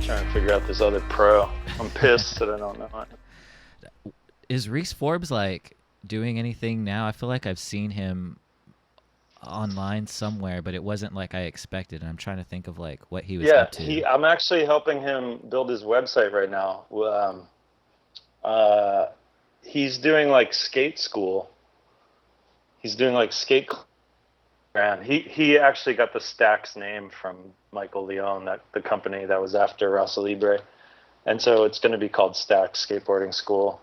trying to figure out this other pro. I'm pissed that I don't know it. Is Reese Forbes like doing anything now? I feel like I've seen him online somewhere, but it wasn't like I expected. And I'm trying to think of like what he was Yeah, up to. I'm actually helping him build his website right now. Uh, he's doing like skate school. He's doing like skate. And he actually got the Stax name from Michael Leone, that the company that was after Russell Libre, and so it's going to be called Stax Skateboarding School.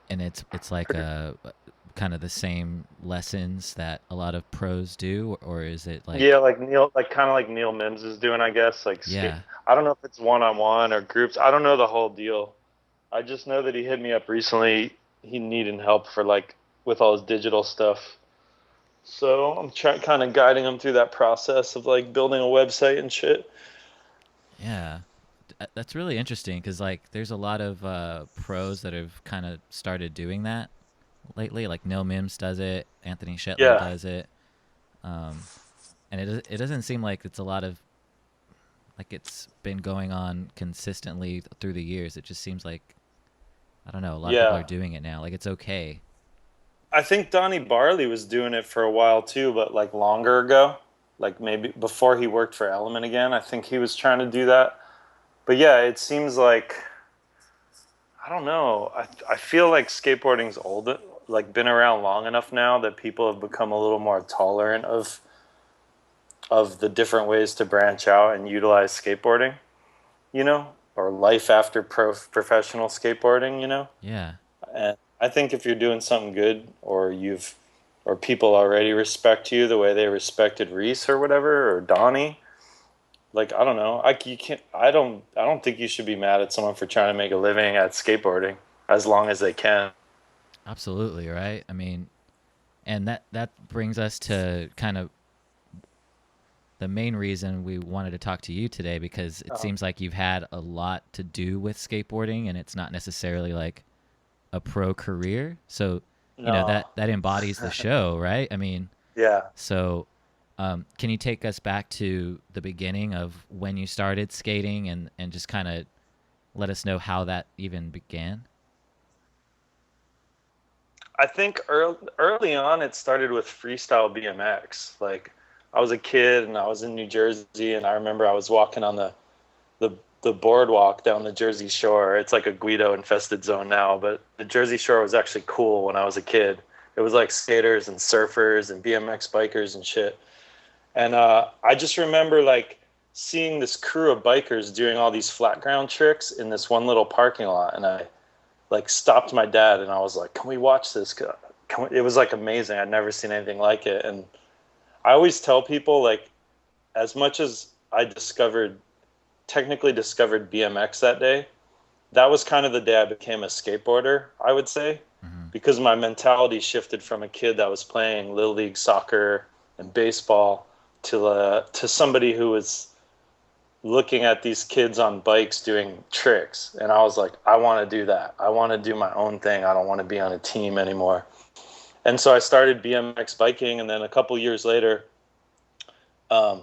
And it's like a kind of the same lessons that a lot of pros do, or is it Yeah, like like Neil, like kind of like Neil Mims is doing, I guess. Like skate. yeah, I don't know if it's one on one or groups. I don't know the whole deal. I just know that he hit me up recently. He needed help for like with all his digital stuff. So I'm kind of guiding him through that process of like building a website and shit. yeah. That's really interesting because like there's a lot of pros that have kind of started doing that lately. Like Neil Mims does it, Anthony Shetler Yeah, does it, um, and it doesn't seem like it's a lot of like it's been going on consistently through the years. It just seems like I don't know. A lot of people are yeah. doing it now. Like it's okay. I think Donnie Barley was doing it for a while too, but like longer ago, like maybe before he worked for Element again. I think he was trying to do that. But yeah, it seems like I don't know. I feel like skateboarding's old, like been around long enough now that people have become a little more tolerant of the different ways to branch out and utilize skateboarding, or life after professional skateboarding, Yeah, And I think if you're doing something good, or people already respect you the way they respected Reese or whatever, or Donnie, like I don't know, you can't. I don't think you should be mad at someone for trying to make a living at skateboarding as long as they can. absolutely right. I mean, and that brings us to kind of the main reason we wanted to talk to you today because it Uh, seems like you've had a lot to do with skateboarding and it's not necessarily like a pro career. So, no, that embodies the show, right? I mean, yeah, so can you take us back to the beginning of when you started skating and just kind of let us know how that even began? I think early on it started with freestyle BMX. Like I was a kid and I was in New Jersey, and I remember I was walking on the the boardwalk down the Jersey Shore. It's like a Guido infested zone now, but the Jersey Shore was actually cool when I was a kid. It was like skaters and surfers and BMX bikers and shit. And I just remember like seeing this crew of bikers doing all these flat ground tricks in this one little parking lot, and I like stopped my dad and I was like, "Can we watch this?" It was like amazing. I'd never seen anything like it, and I always tell people like, as much as I technically discovered BMX that day, that was kind of the day I became a skateboarder, I would say, Hmm. because my mentality shifted from a kid that was playing little league soccer and baseball to somebody who was looking at these kids on bikes doing tricks, and I was like, I want to do that. I want to do my own thing. I don't want to be on a team anymore. And so I started BMX biking, and then a couple years later, um,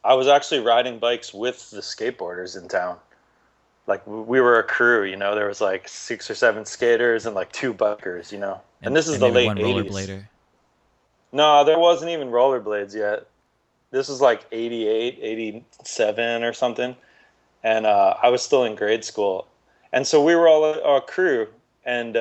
I was actually riding bikes with the skateboarders in town. Like we were a crew, there was like 6 or 7 skaters and like 2 bikers. And this is And the maybe late one '80s. rollerblader. No, there wasn't even rollerblades yet. This was like 88, 87 or something. And I was still in grade school. And so we were all a crew. And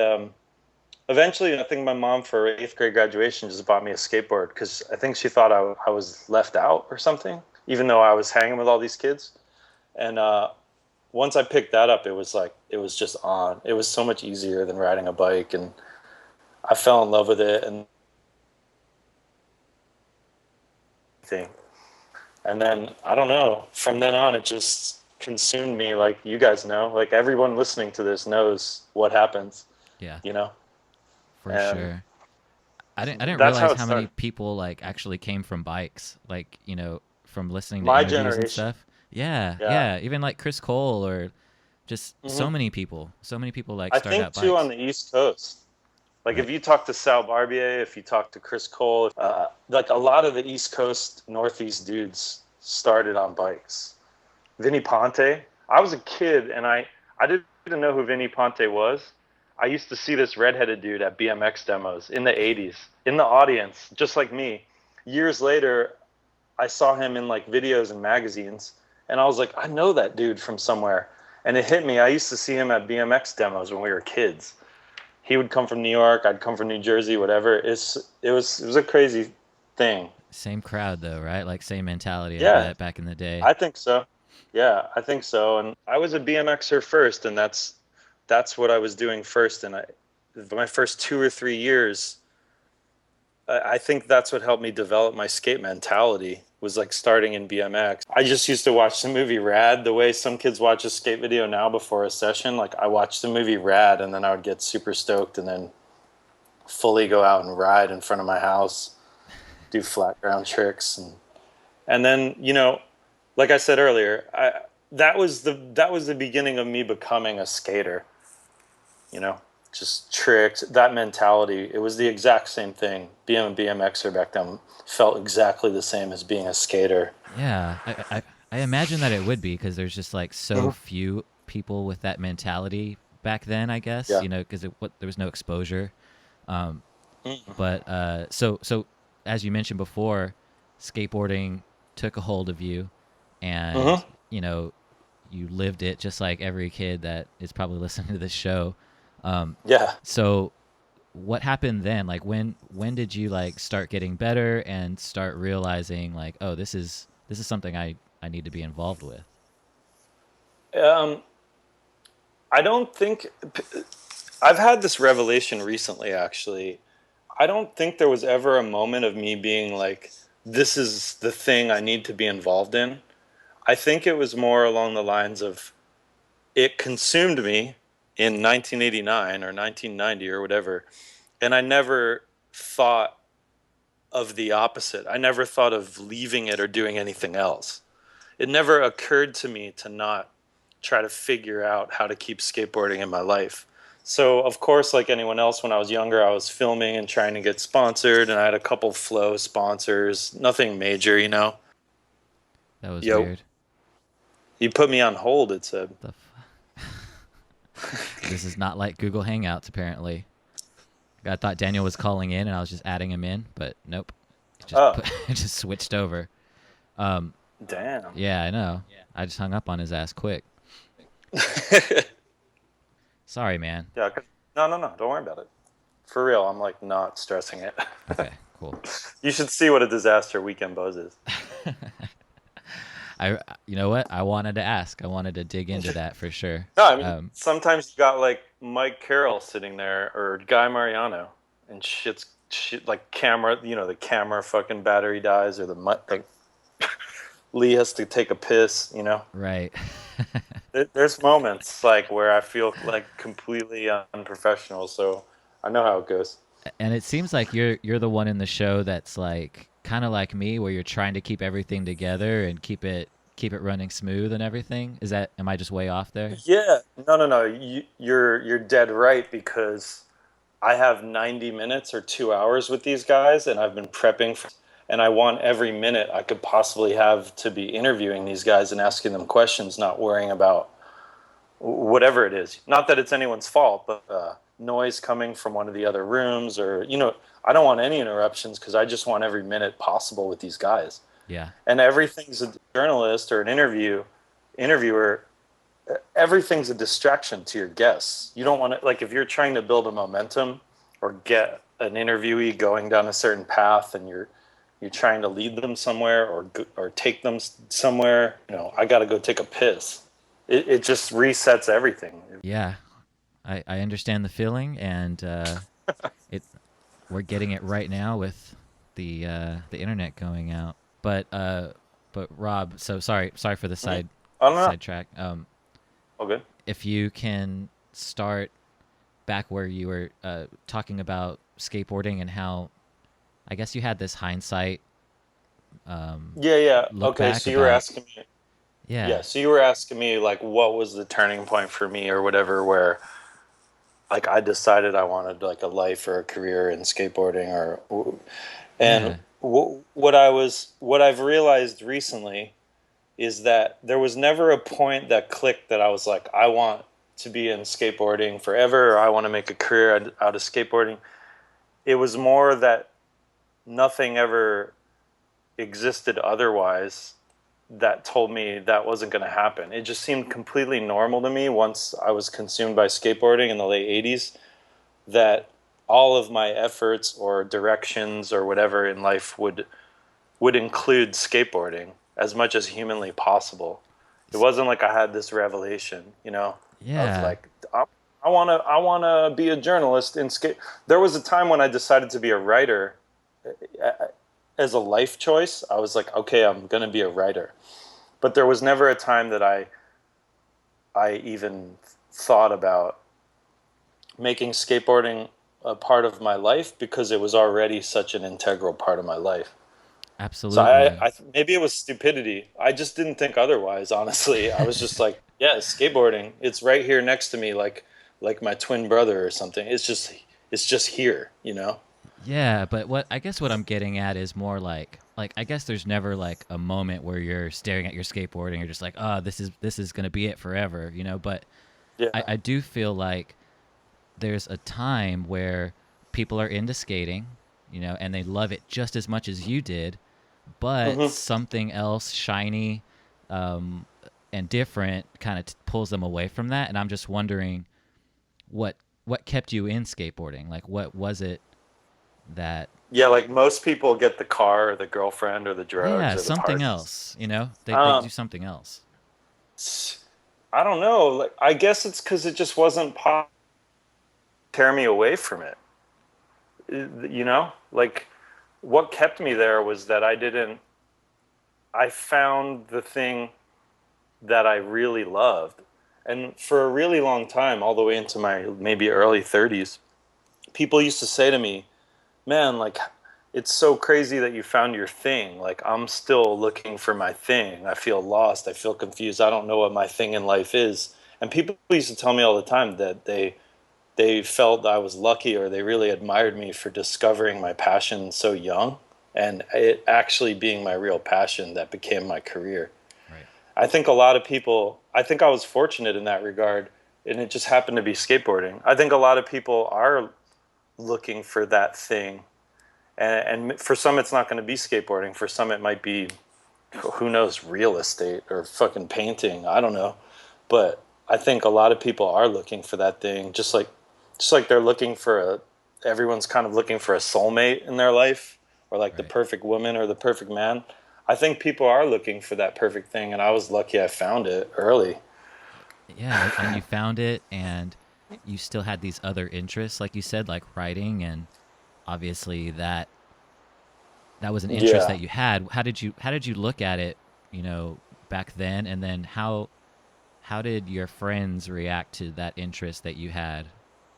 eventually, I think my mom for 8th grade graduation just bought me a skateboard because I think she thought I was left out or something, even though I was hanging with all these kids. And once I picked that up, it was just on. It was so much easier than riding a bike, and I fell in love with it and thing. And then I don't know. From then on, it just consumed me. Like you guys know, like everyone listening to this knows what happens. Yeah, You know, for and sure. I didn't that's how realize it how many started. people like actually came from bikes, like, from listening to My interviews and generation. stuff. Yeah, Yeah. yeah, even like Chris Cole or just hmm so many people like I start think out too on bikes. the East Coast. Like if Right. you talk to Sal Barbier, if you talk to Chris Cole, like a lot of the East Coast, Northeast dudes started on bikes. Vinny Ponte. I was a kid and I didn't know who Vinny Ponte was. I used to see this redheaded dude at BMX demos in the 80s in the audience, just like me. Years later, I saw him in like videos and magazines, and I was like, I know that dude from somewhere. And it hit me. I used to see him at BMX demos when we were kids. He would come from New York, I'd come from New Jersey, whatever. It was a crazy thing. Same crowd though, right? Like same mentality, I Yeah, bet, back in the day. I think so. Yeah, I think so. And I was a BMXer first, and that's what I was doing first. And my first 2 or 3 years, I think that's what helped me develop my skate mentality was like starting in BMX. I just used to watch the movie Rad the way some kids watch a skate video now before a session. Like I watched the movie Rad and then I would get super stoked and then fully go out and ride in front of my house, do flat ground tricks and then, like I said earlier, that was the beginning of me becoming a skater, you know, just tricked, that mentality. It was the exact same thing. Being a BMXer back then felt exactly the same as being a skater. Yeah, I imagine that it would be because there's just like so Mhm. few people with that mentality back then. I guess Yeah. because there was no exposure. Um, Mhm. but so as you mentioned before, skateboarding took a hold of you, and Mhm. you lived it just like every kid that is probably listening to this show. Um, Yeah. so what happened then? Like when did you like start getting better and start realizing like, oh, this is something I need to be involved with? Um, I don't think I've had this revelation recently, actually. I don't think there was ever a moment of me being like, this is the thing I need to be involved in. I think it was more along the lines of it consumed me in 1989 or 1990 or whatever, and I never thought of the opposite. I never thought of leaving it or doing anything else. It never occurred to me to not try to figure out how to keep skateboarding in my life. So, of course, like anyone else, when I was younger, I was filming and trying to get sponsored, and I had a couple flow sponsors, nothing major, you know. That was Yo, weird. you put me on hold, it said. The this is not like Google Hangouts apparently. I thought Daniel was calling in and I was just adding him in, but nope. Oh, It just switched over. Um, damn. yeah, I know. I just hung up on his ass quick. Sorry, man. Yeah, no, no, no, don't worry about it. For real, I'm like not stressing it. Okay, cool. You should see what a disaster Weekend Buzz is. You know what? I wanted to ask. I wanted to dig into that for sure. No, I mean, Um, sometimes you got like Mike Carroll sitting there or Guy Mariano, and shit like camera. The camera fucking battery dies, or like Lee has to take a piss. right. There's moments like where I feel like completely unprofessional. So I know how it goes. And it seems like you're the one in the show that's like kind of like me, where you're trying to keep everything together and keep it running smooth and everything. Am I just way off there? Yeah, no, no, no. You're dead right because I have 90 minutes or 2 hours with these guys, and I've been prepping for, and I want every minute I could possibly have to be interviewing these guys and asking them questions, not worrying about whatever it is. Not that it's anyone's fault, but noise coming from one of the other rooms, or I don't want any interruptions because I just want every minute possible with these guys. Yeah. And everything's a journalist or an interviewer. Everything's a distraction to your guests. You don't want to, like, if you're trying to build a momentum or get an interviewee going down a certain path and you're trying to lead them somewhere or take them somewhere, I got to go take a piss. It just resets everything. Yeah. I understand the feeling, and it we're getting it right now with the internet going out. But Rob, so sorry for the I don't know. sidetrack. All good. If you can start back where you were talking about skateboarding and how I guess you had this hindsight Yeah, yeah. look Okay, back so you were about asking me. yeah Yeah, so you were asking me like what was the turning point for me or whatever, where like I decided I wanted like a life or a career in skateboarding, and yeah what I've realized recently is that there was never a point that clicked that I was like, I want to be in skateboarding forever, or I want to make a career out of skateboarding. It was more that nothing ever existed otherwise that told me that wasn't going to happen. It just seemed completely normal to me once I was consumed by skateboarding in the late 80s, that all of my efforts or directions or whatever in life would include skateboarding as much as humanly possible. It wasn't like I had this revelation, of Yeah. like I want to be a journalist in skate. There was a time when I decided to be a writer as a life choice. I was like, okay, I'm going to be a writer. But there was never a time that I even thought about making skateboarding a part of my life because it was already such an integral part of my life. So Absolutely. maybe it was stupidity. I just didn't think otherwise. Honestly, I was just like, yeah, skateboarding. It's right here next to me, like my twin brother or something. It's just here, you know. Yeah, but what I guess what I'm getting at is more like I guess there's never like a moment where you're staring at your skateboard and you're just like, oh, this is gonna be it forever, you know. But Yeah. I do feel like there's a time where people are into skating, you know, and they love it just as much as you did, but Hmm. something else shiny um, and different kind of pulls them away from that. And I'm just wondering what what kept you in skateboarding? Like, what was it that Yeah, like most people get the car or the girlfriend or the drugs yeah, or the something parties. else, you know, they do Um, something else. I don't know. Like, I guess it's because it just wasn't tear me away from it. Like what kept me there was that I didn't. I found the thing that I really loved, and for a really long time, all the way into my maybe early 30s, people used to say to me, man, like, it's so crazy that you found your thing. Like, I'm still looking for my thing. I feel lost. I feel confused. I don't know what my thing in life is. And people used to tell me all the time that they felt I was lucky, or they really admired me for discovering my passion so young, and it actually being my real passion that became my career. Right. I think a lot of people, I think I was fortunate in that regard, and it just happened to be skateboarding. I think a lot of people are looking for that thing, and for some it's not going to be skateboarding. For some it might be, who knows, real estate or fucking painting. I don't know, but I think a lot of people are looking for that thing, just like they're looking for a. Everyone's kind of looking for a soulmate in their life, or like the Right. perfect woman or the perfect man. I think people are looking for that perfect thing, and I was lucky I found it early. Yeah, and you found it, and you still had these other interests, like you said, like writing, and obviously that was an interest Yeah. that you had. How did you look at it, you know, back then, and then how did your friends react to that interest that you had,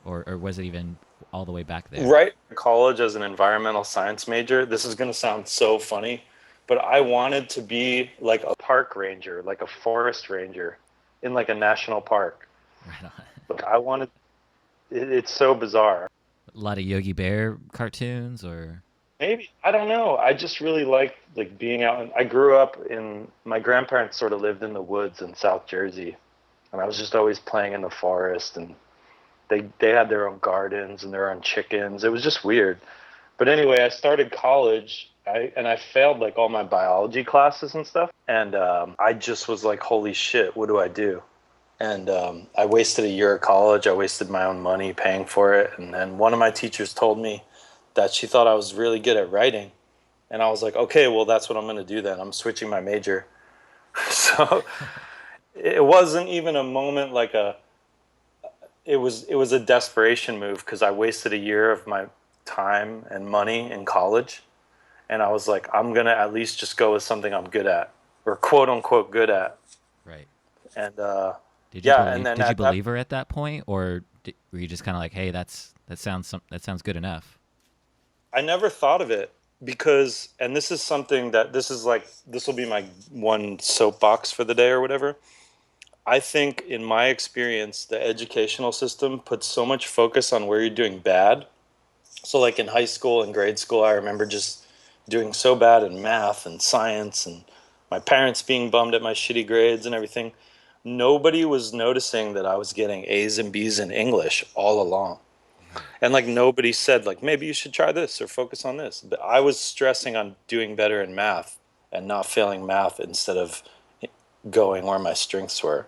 or was it even all the way back there? Right in college as an environmental science major, this is going to sound so funny, but I wanted to be like a park ranger, like a forest ranger in like a national park. Right on. Like I wanted, it's so bizarre. A lot of Yogi Bear cartoons, or Maybe, I don't know. I just really like being out. I grew up in, my grandparents sort of lived in the woods in South Jersey, and I was just always playing in the forest, and they had their own gardens and their own chickens. It was just weird. But anyway, I started college. I failed like all my biology classes and stuff, and I just was like, "Holy shit, what do I do?" And I wasted a year of college. I wasted my own money paying for it. And then one of my teachers told me that she thought I was really good at writing, and I was like, "Okay, well, that's what I'm going to do then. I'm switching my major." So it wasn't even a moment like a. It was a desperation move because I wasted a year of my time and money in college, and I was like, I'm gonna at least just go with something I'm good at, or quote unquote good at. right? And Did you yeah, and believe then did you at that, believe her at that point, or were you just kind of like, hey, that sounds good enough? I never thought of it because, and this is something that this is like, this will be my one soapbox for the day or whatever. I think in my experience, the educational system puts so much focus on where you're doing bad. So like in high school and grade school, I remember just doing so bad in math and science and my parents being bummed at my shitty grades and everything. Nobody was noticing that I was getting A's and B's in English all along. Right. And like nobody said like maybe you should try this or focus on this. But I was stressing on doing better in math and not failing math instead of going where my strengths were.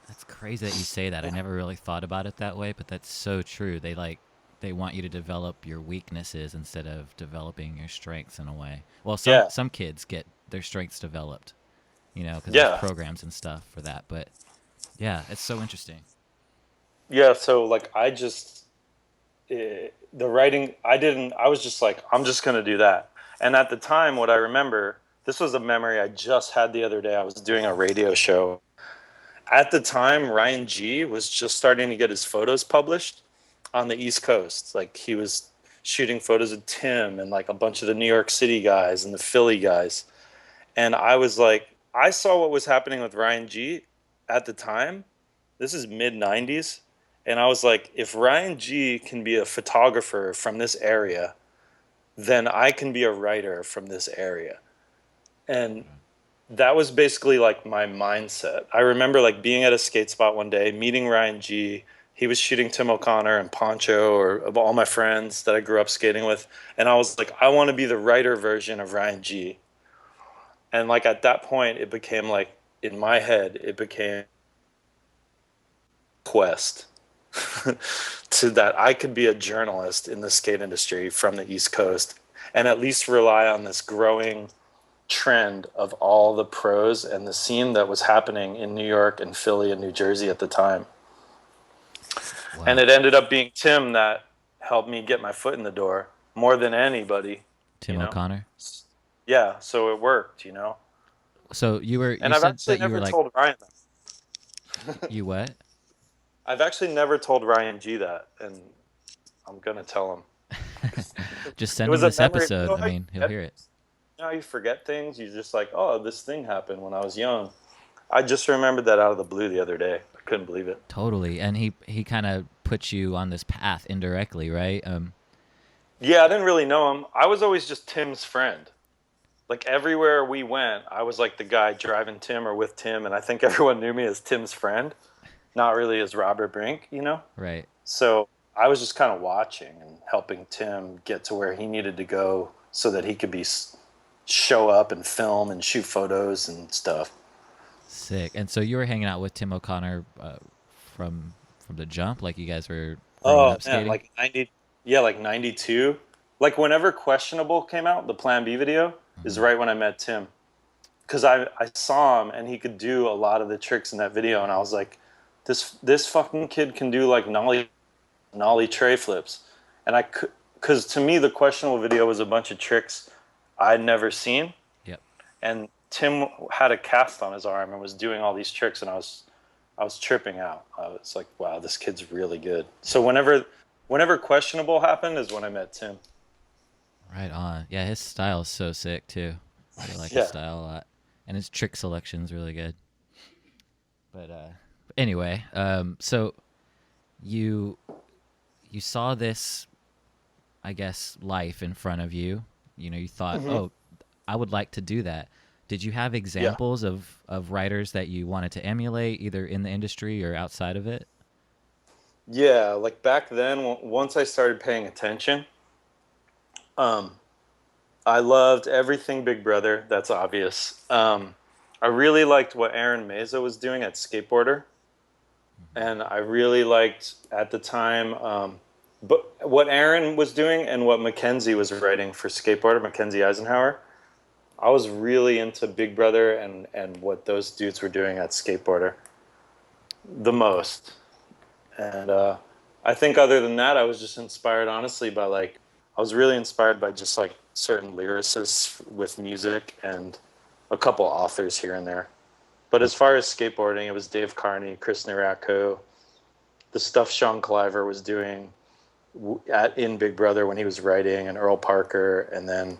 That's crazy that you say that. I never really thought about it that way, but that's so true. They want you to develop your weaknesses instead of developing your strengths in a way. Well, Yeah. some kids get their strengths developed, because there's Yeah. programs and stuff for that. But yeah, it's so interesting. Yeah, so like the writing I didn't I was just like I'm just going to do that. And at the time what I remember, this was a memory I just had the other day. I was doing a radio show. At the time Ryan G was just starting to get his photos published on the East Coast. Like he was shooting photos of Tim and like a bunch of the New York City guys and the Philly guys. And I was like I saw what was happening with Ryan G at the time. This is mid 90s. And I was like, if Ryan G can be a photographer from this area, then I can be a writer from this area. And that was basically like my mindset. I remember like being at a skate spot one day, meeting Ryan G. He was shooting Tim O'Connor and Poncho or of all my friends that I grew up skating with. And I was like, I want to be the writer version of Ryan G. And like at that point, it became like in my head, it became quest to that I could be a journalist in the skate industry from the East Coast and at least rely on this growing trend of all the pros and the scene that was happening in New York and Philly and New Jersey at the time. And Wow. it ended up being Tim that helped me get my foot in the door more than anybody, Tim O'Connor. Yeah, so it worked. So you And I've said actually that you were never like, told Ryan that. you what? I've actually never told Ryan G that, and I'm gonna tell him. Just It send him was a this memory. episode. I mean, he'll hear it. You forget things. You're just like, oh, this thing happened when I was young. I just remembered that out of the blue the other day. I couldn't believe it. Totally. And he kind of puts you on this path indirectly, right? Yeah, I didn't really know him. I was always just Tim's friend. Like everywhere we went, I was like the guy driving Tim or with Tim, and I think everyone knew me as Tim's friend, not really as Robert Brink. Right. So I was just kind of watching and helping Tim get to where he needed to go so that he could show up and film and shoot photos and stuff. Sick. And so you were hanging out with Tim O'Connor from the jump, like you guys were growing Oh up man, skating. like 90, yeah, like 92. Like whenever Questionable came out, the Plan B video is Hmm. right when I met Tim. Because I saw him and he could do a lot of the tricks in that video, and I was like, this fucking kid can do like nollie tray flips, and I could, because to me the Questionable video was a bunch of tricks I'd never seen, Yep. and Tim had a cast on his arm and was doing all these tricks, and I was tripping out. I was like, wow, this kid's really good. So whenever Questionable happened is when I met Tim. Right on. Yeah, his style is so sick too. I really like his Yeah. style a lot, and his trick selection's really good. But anyway, so you you saw this, I guess, life in front of you. You thought, Hmm. oh, I would like to do that. Did you have Yeah. examples of writers that you wanted to emulate, either in the industry or outside of it? Yeah, like back then, once I started paying attention, um, I loved everything Big Brother. That's obvious. I really liked what Aaron Meza was doing at Skateboarder, and I really liked at the time, but what Aaron was doing and what Mackenzie was writing for Skateboarder, Mackenzie Eisenhower. I was really into Big Brother and what those dudes were doing at Skateboarder the most. And I think other than that, I was just inspired, honestly, by like, I was really inspired by just like certain lyricists with music and a couple authors here and there. But as far as skateboarding, it was Dave Carney, Chris Naracco, the stuff Sean Cliver was doing in Big Brother when he was writing, and Earl Parker, and then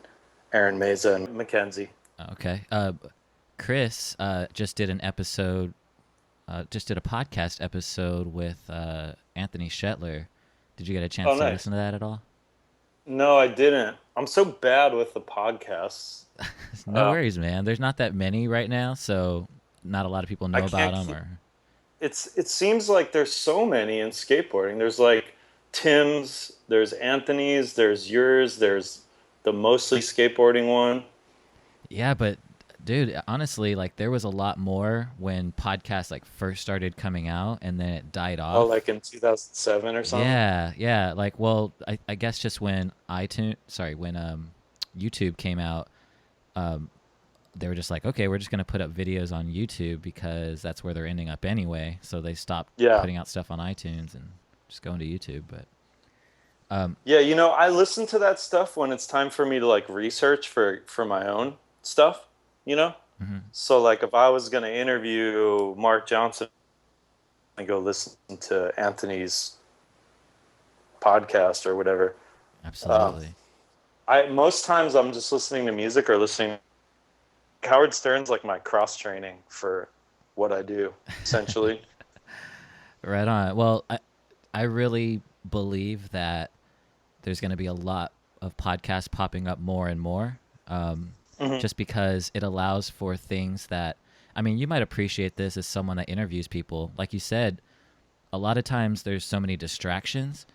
Aaron Meza and Mackenzie. Okay. Chris just did a podcast episode with Anthony Shetler. Did you get a chance Oh, to nice. listen to that at all? No, I didn't. I'm so bad with the podcasts. No Uh, worries, man. There's not that many right now, so not a lot of people I know about can't them. keep. Or It seems like there's so many in skateboarding. There's like Tim's, there's Anthony's, there's yours, there's the mostly skateboarding one. yeah, but dude, honestly, like there was a lot more when podcasts like first started coming out, and then it died Oh, off. like in 2007 or something. Yeah, yeah. Like, well, I guess just when when YouTube came out, um, they were just like, okay, we're just gonna put up videos on YouTube because that's where they're ending up anyway. So they stopped Yeah. putting out stuff on iTunes and just going to YouTube. But um, Yeah, I listen to that stuff when it's time for me to like research for my own stuff, you know? mhm, So like if I was going to interview Mark Johnson, I go listen to Anthony's podcast or whatever. Um, absolutely. I most times I'm just listening to music or listening. Howard Stern's like my cross training for what I do, essentially. Right on. Well, I really believe that there's going to be a lot of podcasts popping up more and more, Hmm. just because it allows for things that, I mean, you might appreciate this as someone that interviews people. Like you said, a lot of times there's so many distractions,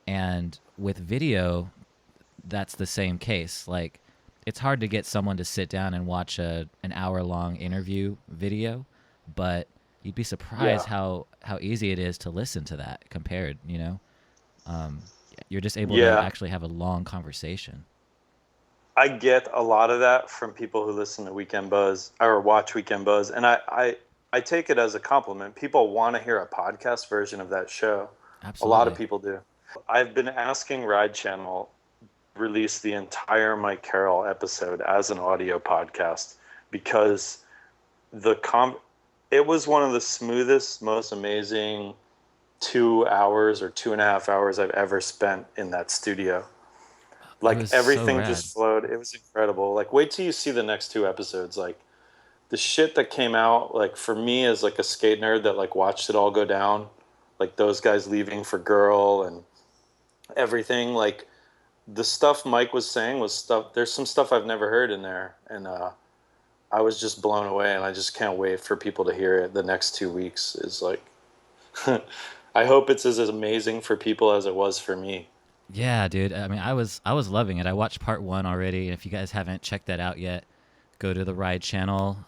and with video, that's the same case. Like, it's hard to get someone to sit down and watch an hour long interview video, but you'd be surprised Yeah. how easy it is to listen to that compared, um, you're just able to Yeah. actually have a long conversation. I get a lot of that from people who listen to Weekend Buzz or watch Weekend Buzz, and I take it as a compliment. People want to hear a podcast version of that show. A lot of Absolutely. people do. I've been asking Ride Channel release the entire Mike Carroll episode as an audio podcast because the com it was one of the smoothest, most amazing 2 hours or 2.5 hours I've ever spent in that studio. It Like was so everything rad. just flowed. It was incredible. Like wait till you see the next two episodes. Like the shit that came out, like for me as like a skate nerd that like watched it all go down, like those guys leaving for Girl and everything, like the stuff Mike was saying was stuff there's some stuff I've never heard in there and I was just blown away and I just can't wait for people to hear it. The next 2 weeks is like I hope it's as amazing for people as it was for me. Yeah, dude. I mean, I was loving it. I watched part one already, and if you guys haven't checked that out yet, go to the Ride Channel,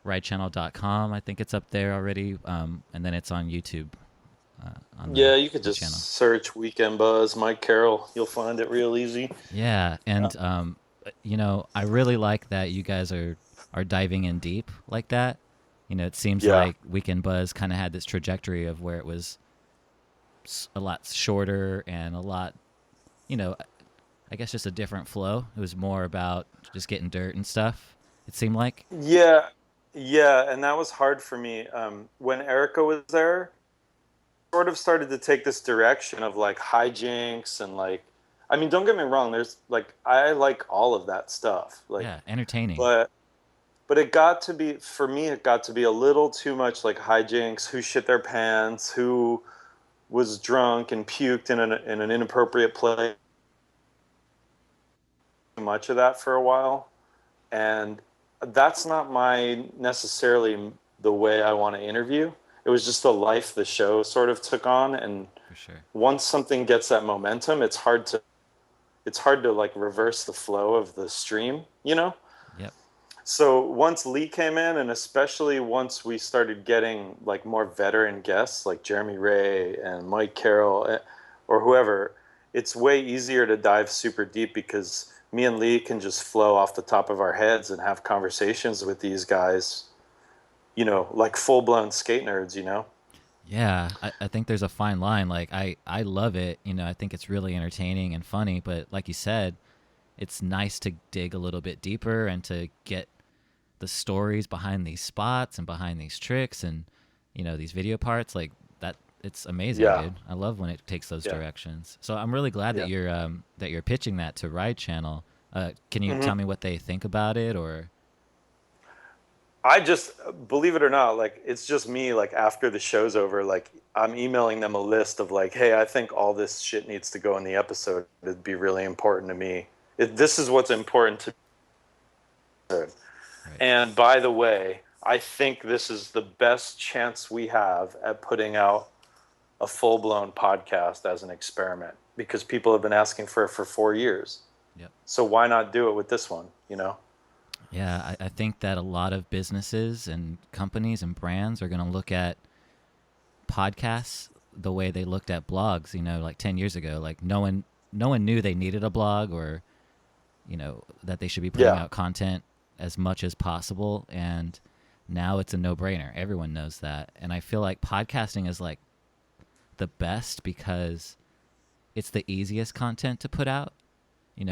ridechannel.com. I think it's up there already, and then it's on YouTube, on Yeah, you could the just channel. search Weekend Buzz Mike Carroll. You'll find it real easy. Yeah, Uh, and I really like that you guys are diving in deep like that. It seems yeah. like Weekend Buzz kind of had this trajectory of where it was a lot shorter and a lot, you know, I guess just a different flow. It was more about just getting dirt and stuff. It seemed like. Yeah. Yeah, and that was hard for me. When Erica was there, sort of started to take this direction of like hijinks and like I mean, don't get me wrong, there's like I like all of that stuff. Like Yeah, entertaining. but it got to be for me it got to be a little too much like hijinks, who shit their pants, who was drunk and puked in an inappropriate place. Too much of that for a while. And that's not my necessarily the way I want to interview. It was just the life the show sort of took on and For sure. once something gets that momentum, it's hard to like reverse the flow of the stream, you know? Yep. So once Lee came in, and especially once we started getting like more veteran guests like Jeremy Ray and Mike Carroll or whoever, it's way easier to dive super deep because me and Lee can just flow off the top of our heads and have conversations with these guys, like full blown skate nerds, you know? Yeah, I think there's a fine line. Like I love it. I think it's really entertaining and funny. But like you said, it's nice to dig a little bit deeper and to get the stories behind these spots and behind these tricks and these video parts like that. It's amazing, Yeah. dude. I love when it takes those Yeah. directions. So I'm really glad Yeah. that you're pitching that to Ride Channel. Can you Hmm. tell me what they think about it or? I just, believe it or not, like it's just me, like after the show's over, like I'm emailing them a list of like, hey, I think all this shit needs to go in the episode. It'd be really important to me. This is what's important to me. Right. And by the way, I think this is the best chance we have at putting out a full-blown podcast as an experiment because people have been asking for it for 4 years. Yep. So why not do it with this one, you know? Yeah, I think that a lot of businesses and companies and brands are going to look at podcasts the way they looked at blogs, like 10 years ago. Like no one knew they needed a blog, or that they should be putting Yeah. out content as much as possible, and now it's a no-brainer. Everyone knows that. And I feel like podcasting is like the best because it's the easiest content to put out,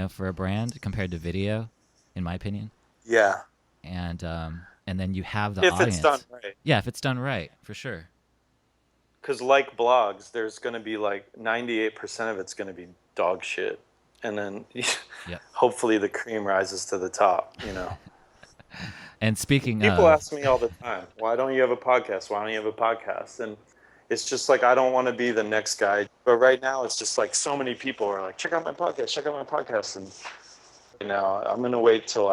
for a brand compared to video, in my opinion. Yeah. And then you have the If it's done audience. right. Yeah, if it's done right, for sure. Because like blogs, there's going to be like 98% of it's going to be dog shit. And then Yep. hopefully the cream rises to the top, you know? And speaking People of, ask me all the time, why don't you have a podcast? Why don't you have a podcast? And it's just like, I don't want to be the next guy. But right now, it's just like so many people are like, check out my podcast, check out my podcast. And I'm going to wait till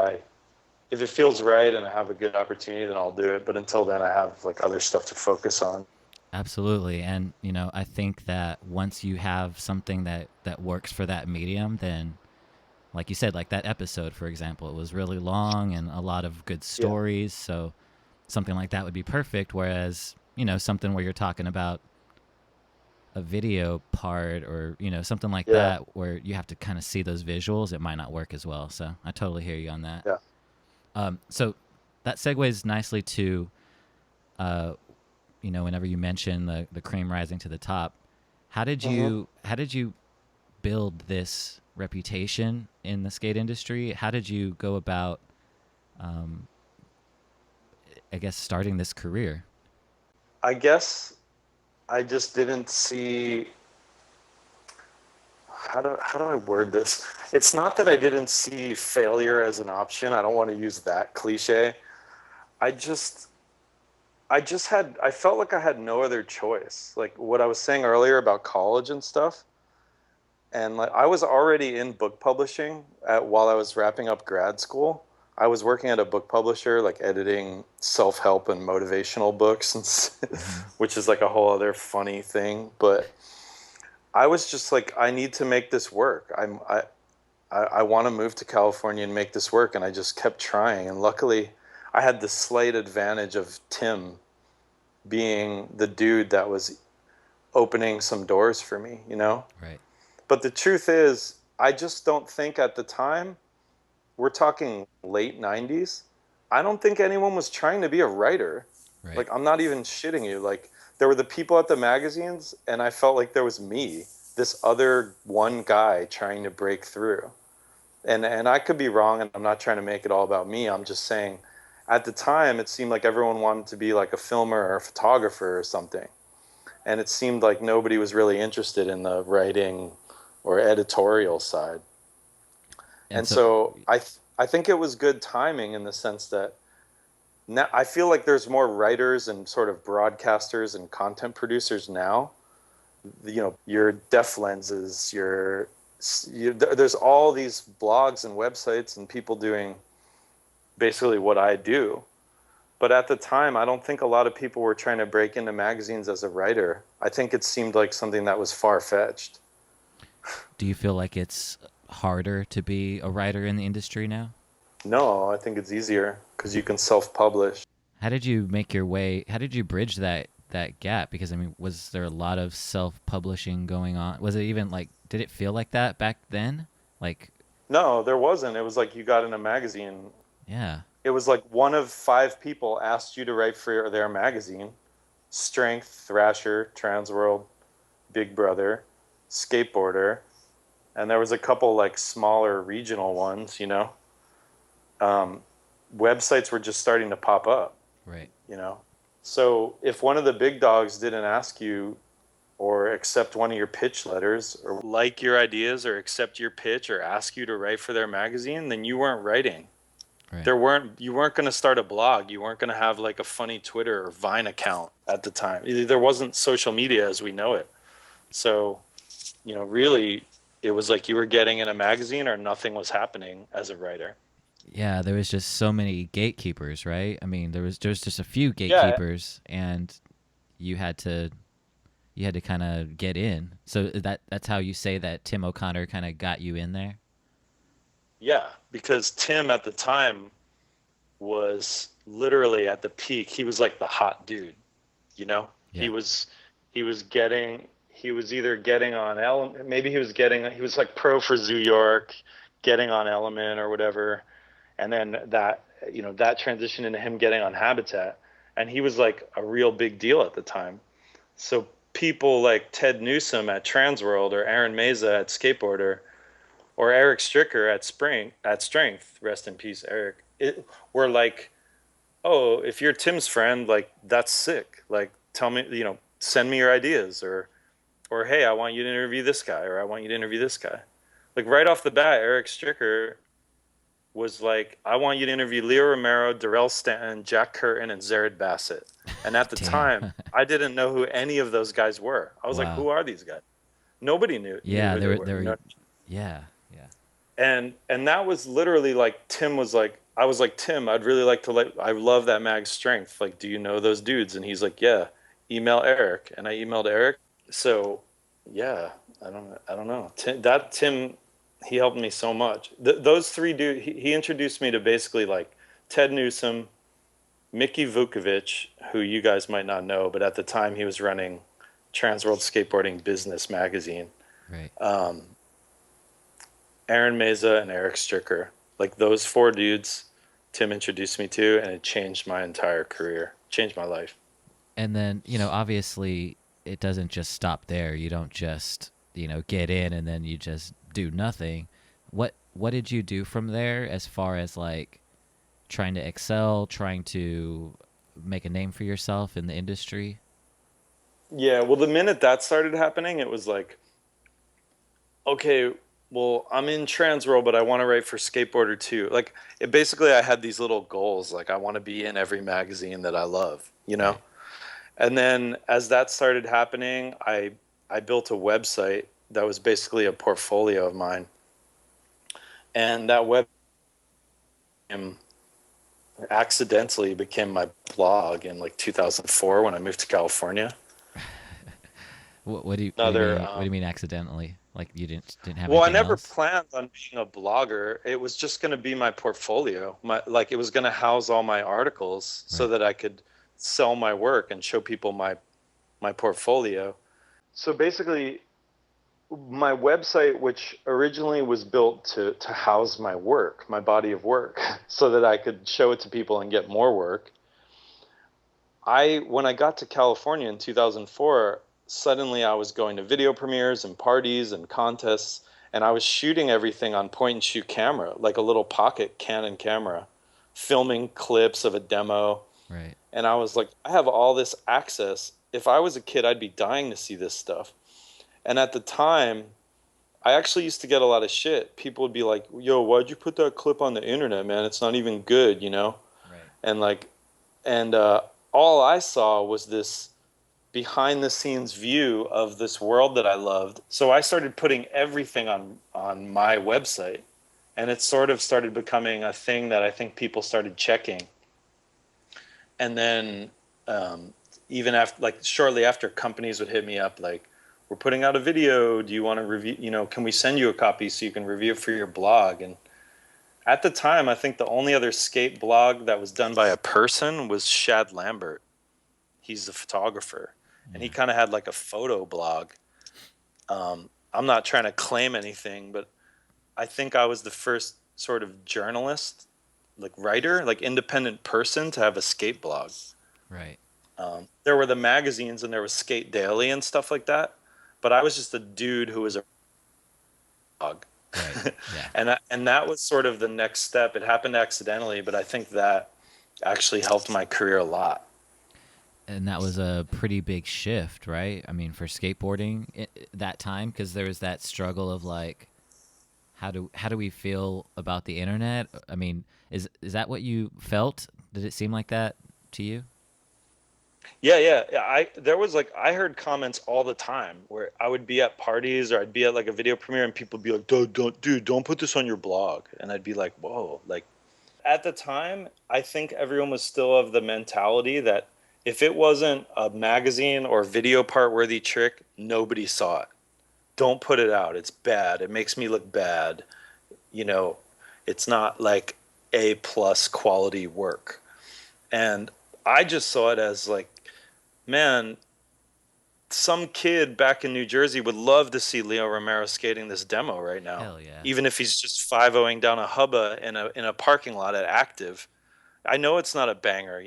if it feels right and I have a good opportunity, then I'll do it. But until then, I have like other stuff to focus on. absolutely. And, I think that once you have something that works for that medium, then like you said, like that episode, for example, it was really long and a lot of good Yeah. stories. So something like that would be perfect. Whereas, something where you're talking about a video part, or, something like Yeah. that, where you have to kind of see those visuals, it might not work as well. So I totally hear you on that. Yeah. So that segues nicely to, whenever you mention the cream rising to the top, how did you build this reputation in the skate industry? How did you go about, I guess, starting this career? I guess I just didn't see how do I word this? It's not that I didn't see failure as an option. I don't want to use that cliche. I just I felt like I had no other choice. Like what I was saying earlier about college and stuff. And like I was already in book publishing while I was wrapping up grad school. I was working at a book publisher, like editing self-help and motivational books, Mm-hmm. which is like a whole other funny thing. But I was just like, I need to make this work. I want to move to California and make this work, and I just kept trying. And luckily, I had the slight advantage of Tim being the dude that was opening some doors for me, you know? Right. But the truth is, I just don't think at the time, we're talking late 90s, I don't think anyone was trying to be a writer. Right. Like, I'm not even shitting you. Like, there were the people at the magazines, and I felt like there was me, this other one guy trying to break through. And I could be wrong, and I'm not trying to make it all about me. I'm just saying, at the time, it seemed like everyone wanted to be like a filmer or a photographer or something. And it seemed like nobody was really interested in the writing or editorial side. And so I think it was good timing in the sense that now I feel like there's more writers and sort of broadcasters and content producers now. Your Def Lenses, there's all these blogs and websites and people doing basically what I do. But at the time, I don't think a lot of people were trying to break into magazines as a writer. I think it seemed like something that was far-fetched. Do you feel like it's harder to be a writer in the industry now? No, I think it's easier because you can self-publish. How did you make your way? How did you bridge that gap? Because I mean, was there a lot of self-publishing going on? Was it even like, did it feel like that back then? Like, No, there wasn't. It was like you got in a magazine. yeah. It was like one of 5 people asked you to write for their magazine. Strength, Thrasher, Transworld, Big Brother, Skateboarder, and there was a couple like smaller regional ones, Websites were just starting to pop up, Right. So if one of the big dogs didn't ask you or accept one of your pitch letters or like your ideas or accept your pitch or ask you to write for their magazine, then you weren't writing. Right. You weren't going to start a blog. You weren't going to have like a funny Twitter or Vine account at the time. There wasn't social media as we know it. So, really, it was like you were getting in a magazine or nothing was happening as a writer. Yeah, there was just so many gatekeepers, right? I mean, there was just a few Yeah, gatekeepers, and you had to you had to kind of get in. So that's how you say that Tim O'Connor kind of got you in there. yeah, because Tim at the time was literally at the peak. He was like the hot dude, you know? Yeah. He was either getting on Element, maybe he was like pro for Zoo York, getting on Element or whatever. And then that transitioned into him getting on Habitat. And he was like a real big deal at the time. So people like Ted Newsom at Transworld or Aaron Meza at Skateboarder or Eric Stricker at Strength, rest in peace, Eric, were like, oh, if you're Tim's friend, like that's sick. Like tell me, send me your ideas or hey, I want you to interview this guy or I want you to interview this guy. Like right off the bat, Eric Stricker was like, I want you to interview Leo Romero, Darrell Stanton, Jack Curtin, and Zared Bassett. And at the Damn. time, I didn't know who any of those guys were. I was like, Wow. who are these guys? Nobody knew Yeah, who there they were were. there were yeah, yeah. And that was literally like Tim was like, I was like, Tim, I'd really like to I love that mag Strength. Like, do you know those dudes? And he's like, yeah, email Eric. And I emailed Eric. So yeah, I don't know. Tim, he helped me so much. Those three dudes, he introduced me to basically like Ted Newsom, Mickey Vukovic, who you guys might not know, but at the time he was running Transworld Skateboarding Business magazine. Right. Aaron Meza and Eric Stricker. Like those four dudes, Tim introduced me to, and it changed my entire career, changed my life. And then, obviously it doesn't just stop there. You don't just, get in and then you just do nothing. What did you do from there as far as like trying to excel, trying to make a name for yourself in the industry? Yeah, well, the minute that started happening, it was like, okay, well, I'm in Transworld, but I want to write for Skateboarder too. Like, basically, I had these little goals. Like, I want to be in every magazine that I love, you know? Right. And then as that started happening, I built a website that was basically a portfolio of mine. And that web accidentally became my blog in like 2004 when I moved to California. What do you Another mean? What do you mean accidentally? Like you didn't have Well, I anything never else? planned on being a blogger. It was just going to be my portfolio. It was going to house all my articles so Right. that I could sell my work and show people my portfolio. So basically, my website, which originally was built to house my work, my body of work, so that I could show it to people and get more work. When I got to California in 2004, suddenly I was going to video premieres and parties and contests, and I was shooting everything on point and shoot camera, like a little pocket Canon camera, filming clips of a demo. Right. And I was like, I have all this access. If I was a kid, I'd be dying to see this stuff. And at the time, I actually used to get a lot of shit. People would be like, "Yo, why'd you put that clip on the internet, man? It's not even good, you know?" Right. And like, and all I saw was this behind the scenes view of this world that I loved. So I started putting everything on my website, and it sort of started becoming a thing that I think people started checking. And then even after, like shortly after, companies would hit me up like, we're putting out a video. Do you want to review? Can we send you a copy so you can review it for your blog? And at the time, I think the only other skate blog that was done by a person was Shad Lambert. He's the photographer, and he Yeah. kind of had like a photo blog. I'm not trying to claim anything, but I think I was the first sort of journalist, like writer, like independent person to have a skate blog. Right. There were the magazines and there was Skate Daily and stuff like that, but I was just a dude who was a blog. Right. Yeah. And that was sort of the next step. It happened accidentally, but I think that actually helped my career a lot. And that was a pretty big shift, right? I mean, for skateboarding that time, because there was that struggle of like, how do we feel about the internet? I mean, is that what you felt? Did it seem like that to you? Yeah. I heard comments all the time where I would be at parties or I'd be at like a video premiere and people would be like, dude, don't put this on your blog. And I'd be like, whoa. Like at the time, I think everyone was still of the mentality that if it wasn't a magazine or video part worthy trick, nobody saw it. Don't put it out. It's bad. It makes me look bad. You know, it's not like A plus quality work. And I just saw it as like, man, some kid back in New Jersey would love to see Leo Romero skating this demo right now, Hell yeah. even if he's just 5-0ing down a hubba in a parking lot at Active. I know it's not a banger,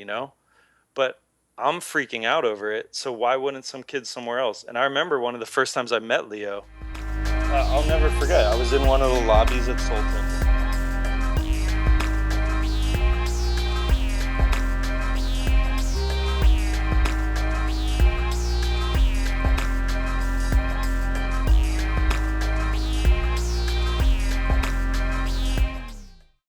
but I'm freaking out over it. So why wouldn't some kid somewhere else? And I remember one of the first times I met Leo. I'll never forget. I was in one of the lobbies at Sultan.